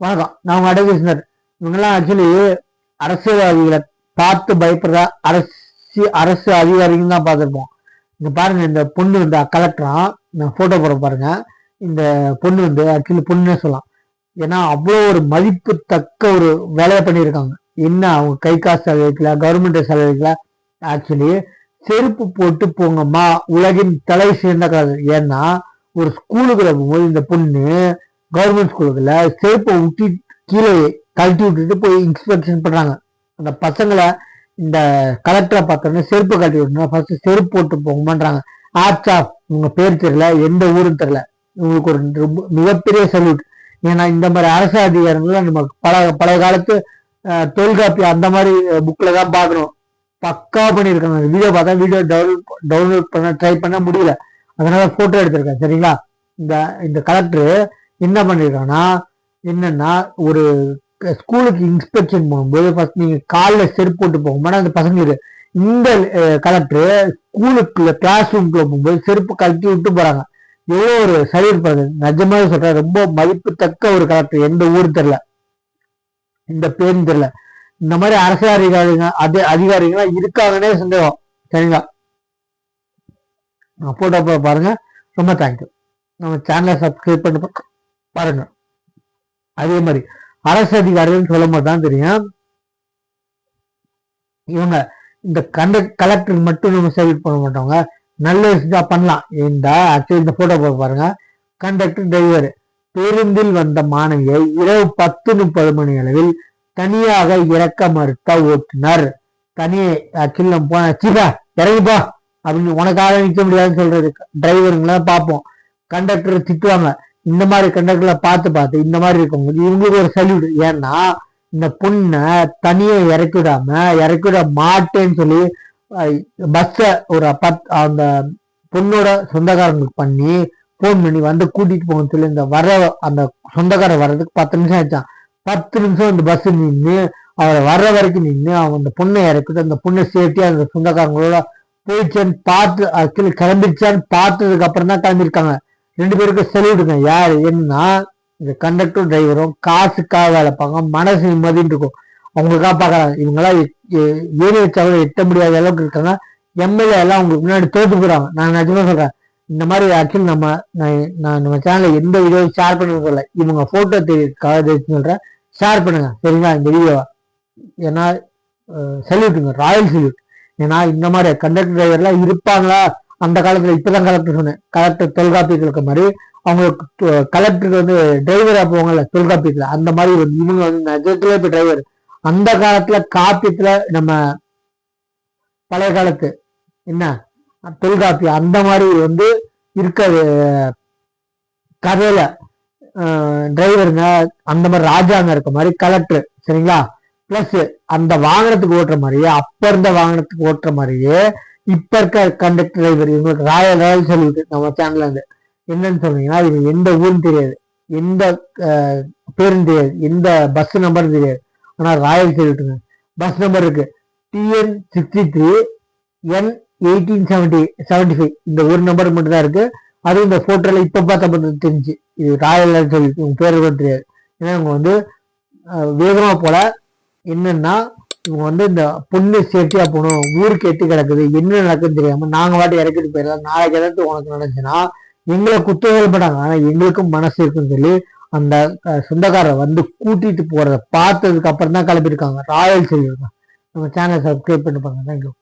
வணக்கம். நான் உங்க அட்வொகேட். இவங்கெல்லாம் ஆக்சுவலி அரசியல்வாதிகளை பார்த்து பயப்படுற அரசு அதிகாரிகள் தான் பார்த்துருப்போம். இங்க பாருங்க, இந்த பொண்ணு வந்து கலெக்டரா, நான் போட்டோ போட பாருங்க. இந்த பொண்ணு வந்து ஆக்சுவலி பொண்ணுன்னே சொல்லலாம். ஏன்னா அவ்வளோ ஒரு மதிப்பு தக்க ஒரு வேலையை பண்ணியிருக்காங்க. என்ன அவங்க கை காசு செலவழிக்கல, கவர்மெண்ட் செலவழிக்கல. ஆக்சுவலி செருப்பு போட்டு போங்கம்மா, உலகின் தலை சிறந்த கலை. ஏன்னா ஒரு ஸ்கூலுக்குள்ள போகும்போது இந்த பொண்ணு கவர்மெண்ட் ஸ்கூலுக்குள்ள செருப்பை விட்டு கீழே கழட்டி விட்டுட்டு போய் இன்ஸ்பெக்ஷன் பண்றாங்க. அந்த பசங்களை இந்த கலெக்டரை பார்த்தோன்னா செருப்பு கழட்டி விட்டுனா ஃபர்ஸ்ட் செருப்பு போட்டு போங்கன்றாங்க. ஆப்ஸ் ஆஃப், உங்க பேர் தெரியல, எந்த ஊரும் தெரியல, உங்களுக்கு ஒரு மிகப்பெரிய சல்யூட். ஏன்னா இந்த மாதிரி அரசு அதிகாரங்கள் நம்ம பழைய காலத்து தொல்காப்பி அந்த மாதிரி புக்ல தான் பார்க்கணும். பக்கா பண்ணியிருக்காங்க. வீடியோ பார்த்தா வீடியோ டவுன்லோட் பண்ண ட்ரை பண்ண முடியல, அதனால போட்டோ எடுத்திருக்கேன். சரிங்களா? இந்த கலெக்டர் என்ன பண்ணிருக்காங்கன்னா, என்னன்னா ஒரு ஸ்கூலுக்கு இன்ஸ்பெக்ஷன் போகும்போது ஃபர்ஸ்ட் நீங்க காலில் செருப்பு போட்டு போகும்போது அந்த பசங்களுக்கு இந்த கலெக்டர் ஸ்கூலுக்குள்ள கிளாஸ் ரூம்குள்ள போகும்போது செருப்பு கழட்டி விட்டு போறாங்க. எவ்வளோ ஒரு சல்யூட் பண்ணுது. நிஜமாக சொல்றேன், ரொம்ப மதிப்பு தக்க ஒரு கலெக்டர். எந்த ஊர் தெரியல, இந்த பேரும் தெரியல. இந்த மாதிரி அரசு அதிகாரிகள் இருக்காங்கன்னே சந்தேகம். சரிங்களா? போட்டோ பாருங்க. ரொம்ப தேங்க்யூ. நம்ம சேனலை சப்ஸ்கிரைப் பண்ணி பாருங்க. அதே மாதிரி அரசு அதிகாரிகள் சொல்லும் போது தான் தெரியும், இவங்க இந்த கலெக்டர் மட்டும் நம்ம சல்யூட் பண்ண மாட்டோங்க, நல்ல விஷயம் பண்ணலாம். இந்த ஆக்சுவலி இந்த போட்டோ பாருங்க. கண்டக்டர் டிரைவர் பேருந்தில் வந்த மாணவியை இரவு 10:30 மணி அளவில் தனியாக இறக்க மறுத்த ஓட்டுநர். தனியே ஆக்சுவலி நம்ம போன சீப்பா இறங்கிப்பா அப்படின்னு உனக்காக நிற்க முடியாதுன்னு சொல்றது டிரைவருங்களாம் பார்ப்போம். கண்டக்டர் திட்டுவாங்க. இந்த மாதிரி கண்டக்டர்ல பார்த்து இந்த மாதிரி இருக்கவங்க இவங்களுக்கு ஒரு சல்யூட். ஏன்னா இந்த பொண்ணை தனியே இறக்கிவிட மாட்டேன்னு சொல்லி பஸ்ஸ ஒரு அந்த பொண்ணோட சொந்தக்காரங்களுக்கு பண்ணி போன் பண்ணி வந்து கூட்டிட்டு போகணும்னு சொல்லி இந்த அந்த சொந்தக்காரர் வர்றதுக்கு 10 நிமிஷம் ஆயிடுச்சான். 10 நிமிஷம் அந்த பஸ் நின்று அவரை வர்ற வரைக்கும் நின்று அவங்க அந்த பொண்ணை இறக்கிட்டு அந்த பொண்ணை சேஃப்டியா அந்த சொந்தக்காரங்களோட போயிடுச்சான்னு பார்த்து ஆக்சுவலி கிளம்பிடுச்சான்னு பார்த்ததுக்கு அப்புறம் தான் கிளம்பியிருக்காங்க. 2 பேருக்கு சல்யூட்டுங்க. யாரு என்னன்னா, இந்த கண்டக்டர் டிரைவரும் காசுக்காக வேலை பார்க்க மனசு நிம்மதின்னு இருக்கும், அவங்களுக்காக பார்க்கறாங்க. இவங்கெல்லாம் ஏறி வச்சாலும் எட்ட முடியாத அளவுக்கு இருக்காங்க. எம்எல்ஏ எல்லாம் அவங்களுக்கு முன்னாடி தோத்து போறாங்க. நான் நிஜமா சொல்றேன். இந்த மாதிரி ஆக்சுவலி நம்ம சேனல்ல எந்த வீடியோ ஷேர் பண்ணுறது இல்லை. இவங்க போட்டோ தெரியுதுக்காக சொல்றேன், ஷேர் பண்ணுங்க. சரிங்களா? இந்த வீடியோவை ஏன்னா சல்யூட்டுங்க, ராயல் சல்யூட். ஏன்னா இந்த மாதிரி கண்டக்டர் டிரைவர்லாம் இருப்பாங்களா அந்த காலத்துல? இப்பதான் கலெக்டர் சொன்னேன், கலெக்டர் தொல்காப்பியத்தில் இருக்க மாதிரி அவங்களுக்கு கலெக்டருக்கு வந்து டிரைவரா போவாங்கல்ல தொல்காப்பியத்துல, அந்த மாதிரி இவங்க வந்து நிஜத்துல இப்ப டிரைவர். அந்த காலத்துல காப்பியத்துல நம்ம பழைய காலத்து என்ன தொல்காப்பியம் அந்த மாதிரி வந்து இருக்காது கதையில டிரைவருங்க. அந்த மாதிரி ராஜாங்க இருக்க மாதிரி கலெக்டர். சரிங்களா? பிளஸ் அந்த வாகனத்துக்கு ஓட்டுற மாதிரியே, அப்ப இருந்த வாகனத்துக்கு ஓட்டுற மாதிரியே இப்ப இருக்க கண்டக்டர் டிரைவர் இவங்களுக்கு ராயல் சல்யூட். நம்ம சேனல்ல இருந்து என்னன்னு சொன்னீங்கன்னா, இது எந்த ஊரும் தெரியாது, எந்த பேரும் தெரியாது, எந்த பஸ் நம்பரும் தெரியாது, ஆனா ராயல் சல்யூட்டுங்க. பஸ் நம்பர் இருக்கு TN63N1875. இந்த ஒரு நம்பர் மட்டும் தான் இருக்கு. அதுவும் இந்த போட்டோல இப்ப பார்த்தா தெரிஞ்சு இது ராயல் சல்யூட். உங்க பேரு கூட தெரியாது. ஏன்னா இவங்க வந்து வேகமா போல. என்னன்னா இவங்க வந்து இந்த பொண்ணு சேஃப்டியா போகணும், ஊருக்கு எட்டு கிடக்குது, என்ன நடக்குதுன்னு தெரியாம நாங்க வாட்டி இறக்கிட்டு போயிடலாம், நாளைக்கு ஏதாச்சும் உனக்கு நடந்துச்சுன்னா எங்களை குத்தங்கள் பட்டாங்க. ஆனா எங்களுக்கும் மனசு இருக்குன்னு சொல்லி அந்த சொந்தக்காரர் வந்து கூட்டிட்டு போறத பார்த்ததுக்கு அப்புறம் தான் கிளம்பியிருக்காங்க. Royal salute. நம்ம சேனலை சப்ஸ்கிரைப் பண்ணி பாருங்க. தேங்க்யூ.